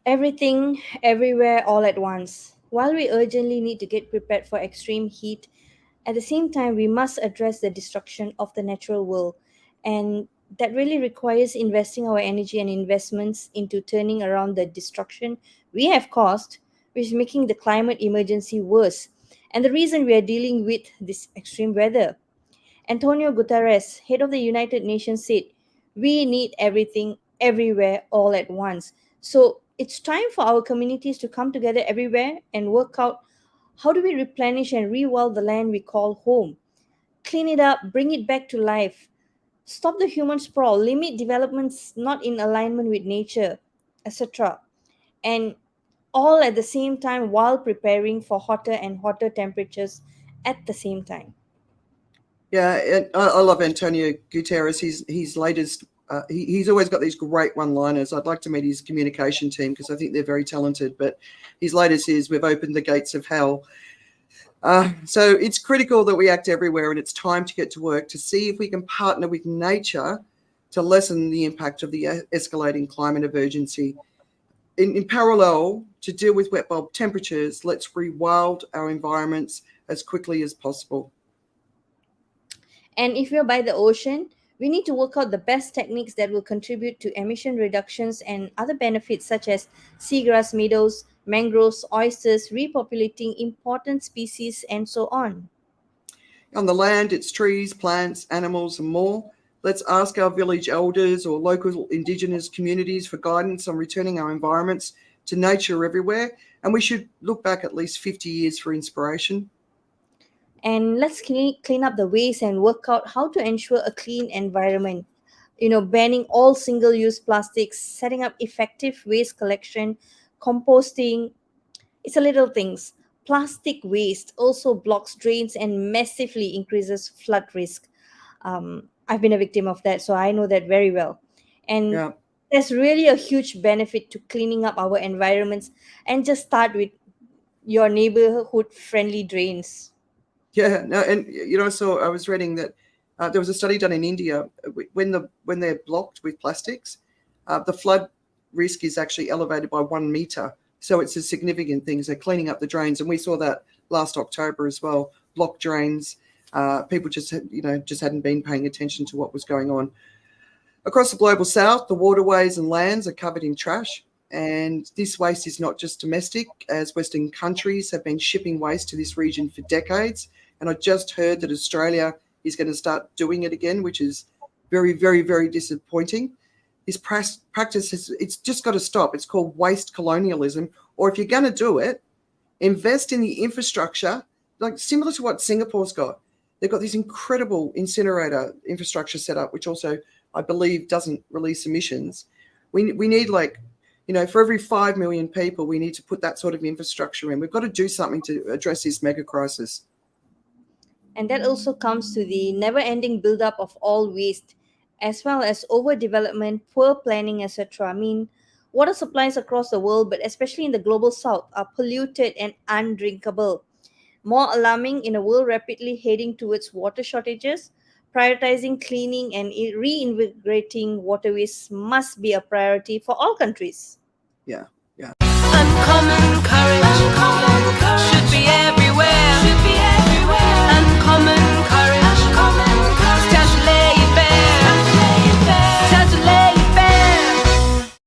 Everything, everywhere, all at once. While we urgently need to get prepared for extreme heat, at the same time, we must address the destruction of the natural world. And that really requires investing our energy and investments into turning around the destruction we have caused, which is making the climate emergency worse. And the reason we are dealing with this extreme weather. Antonio Guterres, head of the United Nations, said, "We need everything, everywhere, all at once." So it's time for our communities to come together everywhere and work out how do we replenish and rewild the land we call home, clean it up, bring it back to life, stop the human sprawl, limit developments not in alignment with nature, etc. And all at the same time while preparing for hotter and hotter temperatures at the same time. Yeah, and I love Antonio Guterres. His latest, he's always got these great one-liners. I'd like to meet his communication team because I think they're very talented. But his latest is, "We've opened the gates of hell." So it's critical that we act everywhere, and it's time to get to work to see if we can partner with nature to lessen the impact of the escalating climate emergency. In parallel, to deal with wet bulb temperatures, let's rewild our environments as quickly as possible. And if we're by the ocean, we need to work out the best techniques that will contribute to emission reductions and other benefits such as seagrass meadows, mangroves, oysters, repopulating important species, and so on. On the land, it's trees, plants, animals, and more. Let's ask our village elders or local Indigenous communities for guidance on returning our environments to nature everywhere. And we should look back at least 50 years for inspiration. And let's clean up the waste and work out how to ensure a clean environment. Banning all single use plastics, setting up effective waste collection, composting. It's a little things. Plastic waste also blocks drains and massively increases flood risk. I've been a victim of that, so I know that very well. And Yeah. there's really a huge benefit to cleaning up our environments and just start with your neighborhood friendly drains. Yeah, no, and so I was reading that there was a study done in India when they're blocked with plastics, the flood risk is actually elevated by 1 meter. So it's a significant thing. So cleaning up the drains, and we saw that last October as well. Blocked drains, people just hadn't been paying attention to what was going on. Across the global south, the waterways and lands are covered in trash. And this waste is not just domestic, as Western countries have been shipping waste to this region for decades. And I just heard that Australia is going to start doing it again, which is very, very, very disappointing. This practice, it's just got to stop. It's called waste colonialism. Or if you're going to do it, invest in the infrastructure, like similar to what Singapore's got. They've got this incredible incinerator infrastructure set up, which also, I believe, doesn't release emissions. We need for every 5 million people, we need to put that sort of infrastructure in. We've got to do something to address this mega crisis. And that also comes to the never ending buildup of all waste, as well as overdevelopment, poor planning, etc. I mean, water supplies across the world, but especially in the global south, are polluted and undrinkable. More alarming, in a world rapidly heading towards water shortages, prioritizing cleaning and reinvigorating waterways must be a priority for all countries. Yeah, yeah. Uncommon courage should be everywhere. Uncommon